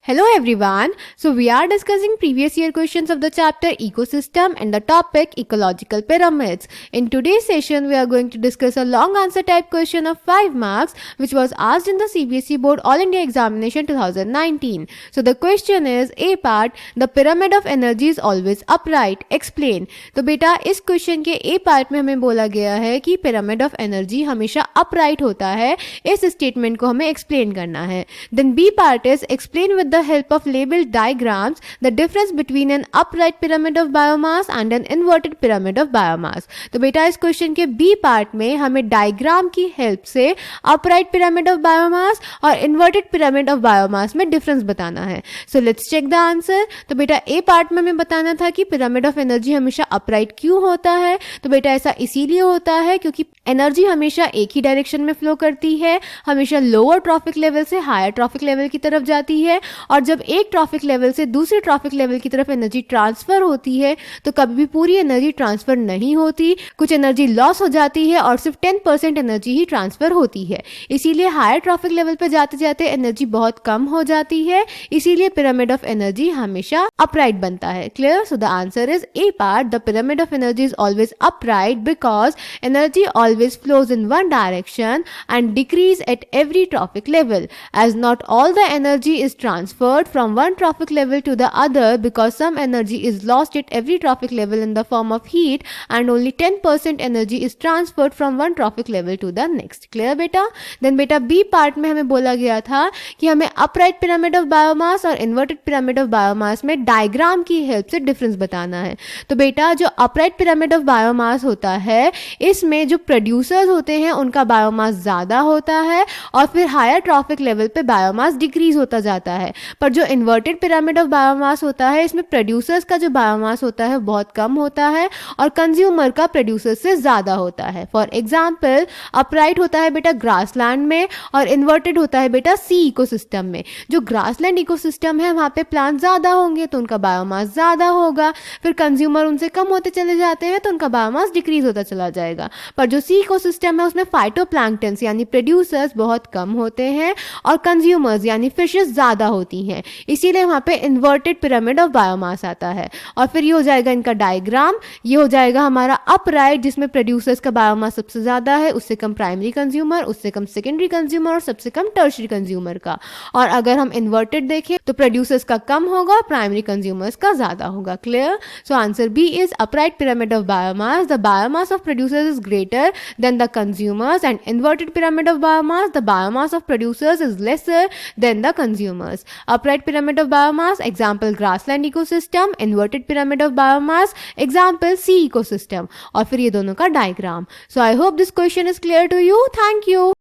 Hello everyone. So we are discussing previous year questions of the chapter ecosystem and the topic ecological pyramids. In today's session we are going to discuss a long answer type question of 5 marks which was asked in the CBSE board All India examination 2019. So the question is A part, the pyramid of energy is always upright. Explain. तो बेटा इस question के ए part में हमें बोला गया है कि पिरामिड ऑफ एनर्जी हमेशा अपराइट होता है. इस स्टेटमेंट को हमें एक्सप्लेन करना है. Then B part is explain with the help of labeled diagrams the difference between an upright pyramid of biomass and an inverted pyramid of biomass. तो बेटा इस क्वेश्चन के बी पार्ट में हमें डायग्राम की हेल्प से upright pyramid of biomass और inverted pyramid of biomass में डिफरेंस बताना है. So let's check the answer. तो बेटा ए पार्ट में हमें बताना था कि पिरामिड ऑफ एनर्जी हमेशा अपराइट क्यों होता है. तो बेटा ऐसा इसीलिए होता है क्योंकि एनर्जी हमेशा एक ही डायरेक्शन में फ्लो करती है, हमेशा लोअर ट्रॉफिक लेवल से हायर ट्रॉफिक लेवल की तरफ जाती है. और जब एक ट्रॉफिक लेवल से दूसरे ट्रॉफिक लेवल की तरफ एनर्जी ट्रांसफर होती है तो कभी भी पूरी एनर्जी ट्रांसफर नहीं होती, कुछ एनर्जी लॉस हो जाती है और सिर्फ 10% एनर्जी ही ट्रांसफर होती है. इसीलिए हायर ट्रॉफिक लेवल पर जाते जाते एनर्जी बहुत कम हो जाती है. इसीलिए पिरामिड ऑफ एनर्जी हमेशा अपराइट बनता है. Clear. So the answer is a part, the pyramid of energy is always upright because energy always flows in one direction and decrease at every trophic level, as not all the energy is transferred from one trophic level to the other because some energy is lost at every trophic level in the form of heat and only 10% energy is transferred from one trophic level to the next. Clear beta? Then beta B part में हमें बोला गया था कि हमें upright pyramid of biomass और inverted pyramid of biomass में diagram की हेल्प से डिफरेंस बताना है. तो बेटा जो upright pyramid of biomass होता है इसमें जो प्रोड्यूसर्स होते हैं उनका बायोमास ज़्यादा होता है और फिर हायर ट्रॉफिक लेवल पे बायोमास डिक्रीज होता जाता है. पर जो इन्वर्टेड पिरामिड ऑफ बायोमास होता है इसमें प्रोड्यूसर्स का जो बायोमास होता है बहुत कम होता है और कंज्यूमर का प्रोड्यूसर्स से ज़्यादा होता है. फॉर एग्जाम्पल अपराइट होता है बेटा ग्रासलैंड में और इन्वर्टेड होता है बेटा सी इकोसिस्टम में. जो ग्रासलैंड इकोसिस्टम है वहाँ पे प्लांट ज़्यादा होंगे तो उनका बायोमास ज़्यादा होगा, फिर कंज्यूमर उनसे कम होते चले जाते हैं तो उनका बायोमास डिक्रीज होता चला जाएगा. पर जो सी इकोसिस्टम है उसमें फाइटोप्लैंक्टन्स यानी प्रोड्यूसर्स बहुत कम होते हैं और कंज्यूमर्स यानी फिशेस ज़्यादा होती हैं. इसीलिए वहाँ पे इन्वर्टेड पिरामिड ऑफ बायोमास आता है. और फिर ये हो जाएगा इनका डायग्राम. ये हो जाएगा हमारा अपराइट जिसमें प्रोड्यूसर्स का बायोमास सबसे ज़्यादा है, उससे कम प्राइमरी कंज्यूमर, उससे कम सेकेंडरी कंज्यूमर और सबसे कम टर्शरी कंज्यूमर का. और अगर हम इन्वर्टेड देखें तो प्रोड्यूसर्स का कम होगा और प्राइमरी कंज्यूमर्स का ज़्यादा होगा. Clear. So answer B is upright pyramid of biomass. The biomass of producers is greater than the consumers, and inverted pyramid of biomass, the biomass of producers is lesser than the consumers. Upright pyramid of biomass, example grassland ecosystem. Inverted pyramid of biomass, example sea ecosystem. और फिर ये दोनों का diagram. So I hope this question is clear to you. Thank you.